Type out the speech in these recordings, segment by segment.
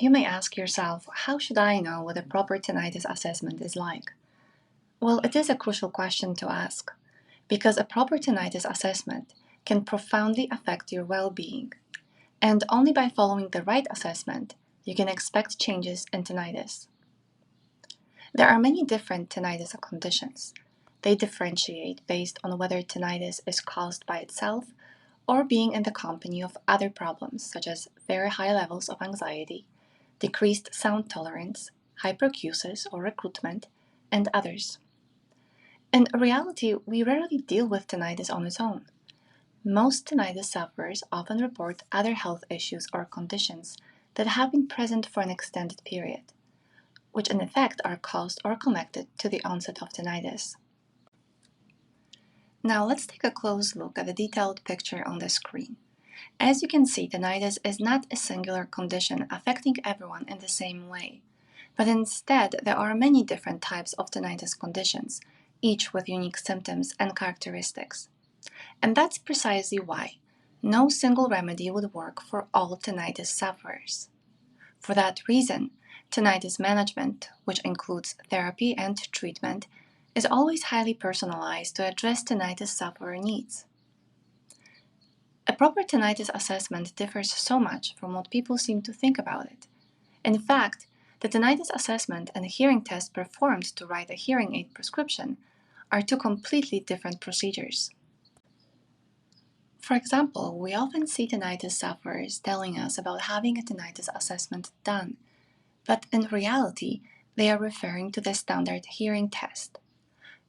You may ask yourself, how should I know what a proper tinnitus assessment is like? Well, it is a crucial question to ask, because a proper tinnitus assessment can profoundly affect your well-being, and only by following the right assessment you can expect changes in tinnitus. There are many different tinnitus conditions. They differentiate based on whether tinnitus is caused by itself or being in the company of other problems such as very high levels of anxiety, decreased sound tolerance, hyperacusis or recruitment, and others. In reality, we rarely deal with tinnitus on its own. Most tinnitus sufferers often report other health issues or conditions that have been present for an extended period, which in effect are caused or connected to the onset of tinnitus. Now let's take a close look at the detailed picture on the screen. As you can see, tinnitus is not a singular condition affecting everyone in the same way, but instead there are many different types of tinnitus conditions, each with unique symptoms and characteristics. And that's precisely why no single remedy would work for all tinnitus sufferers. For that reason, tinnitus management, which includes therapy and treatment, is always highly personalized to address tinnitus sufferer needs. A proper tinnitus assessment differs so much from what people seem to think about it. In fact, the tinnitus assessment and a hearing test performed to write a hearing aid prescription are two completely different procedures. For example, we often see tinnitus sufferers telling us about having a tinnitus assessment done, but in reality, they are referring to the standard hearing test.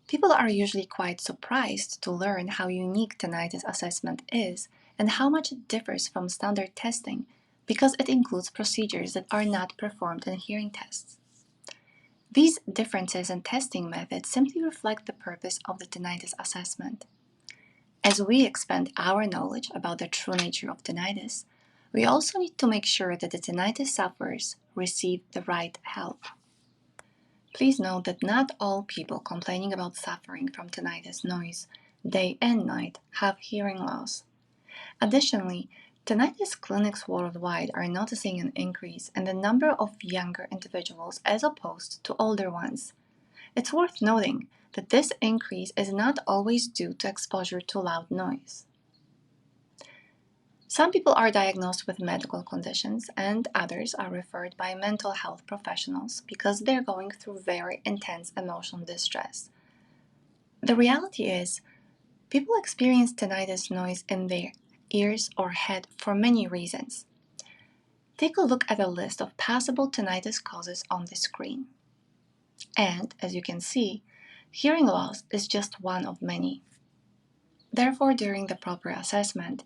People are usually quite surprised to learn how unique tinnitus assessment is and how much it differs from standard testing because it includes procedures that are not performed in hearing tests. These differences in testing methods simply reflect the purpose of the tinnitus assessment. As we expand our knowledge about the true nature of tinnitus, we also need to make sure that the tinnitus sufferers receive the right help. Please note that not all people complaining about suffering from tinnitus noise day and night have hearing loss. Additionally, tinnitus clinics worldwide are noticing an increase in the number of younger individuals as opposed to older ones. It's worth noting that this increase is not always due to exposure to loud noise. Some people are diagnosed with medical conditions and others are referred by mental health professionals because they're going through very intense emotional distress. The reality is, people experience tinnitus noise in their ears or head for many reasons. Take a look at a list of possible tinnitus causes on the screen. And, as you can see, hearing loss is just one of many. Therefore, during the proper assessment,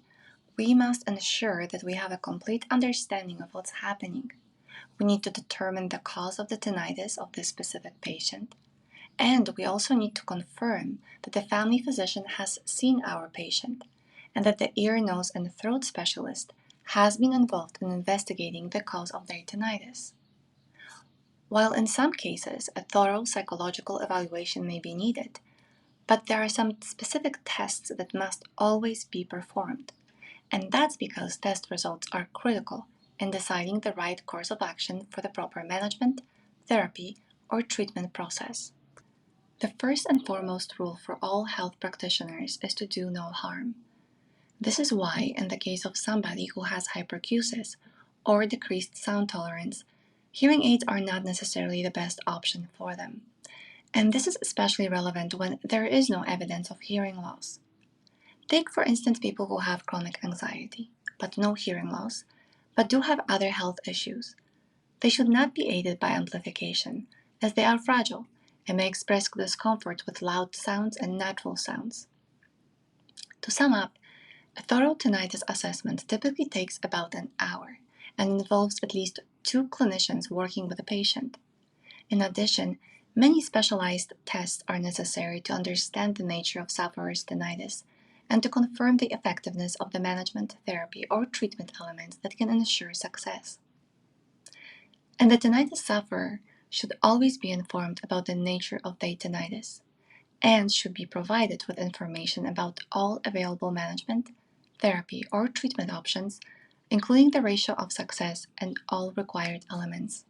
we must ensure that we have a complete understanding of what's happening. We need to determine the cause of the tinnitus of this specific patient, and we also need to confirm that the family physician has seen our patient and that the ear, nose, and throat specialist has been involved in investigating the cause of their tinnitus. While in some cases a thorough psychological evaluation may be needed, but there are some specific tests that must always be performed. And that's because test results are critical in deciding the right course of action for the proper management, therapy, or treatment process. The first and foremost rule for all health practitioners is to do no harm. This is why, in the case of somebody who has hyperacusis or decreased sound tolerance, hearing aids are not necessarily the best option for them. And this is especially relevant when there is no evidence of hearing loss. Take, for instance, people who have chronic anxiety, but no hearing loss, but do have other health issues. They should not be aided by amplification, as they are fragile and may express discomfort with loud sounds and natural sounds. To sum up, a thorough tinnitus assessment typically takes about an hour and involves at least 2 clinicians working with a patient. In addition, many specialized tests are necessary to understand the nature of sufferers' tinnitus and to confirm the effectiveness of the management, therapy, or treatment elements that can ensure success. And the tinnitus sufferer should always be informed about the nature of their tinnitus and should be provided with information about all available management, therapy, or treatment options, including the ratio of success and all required elements.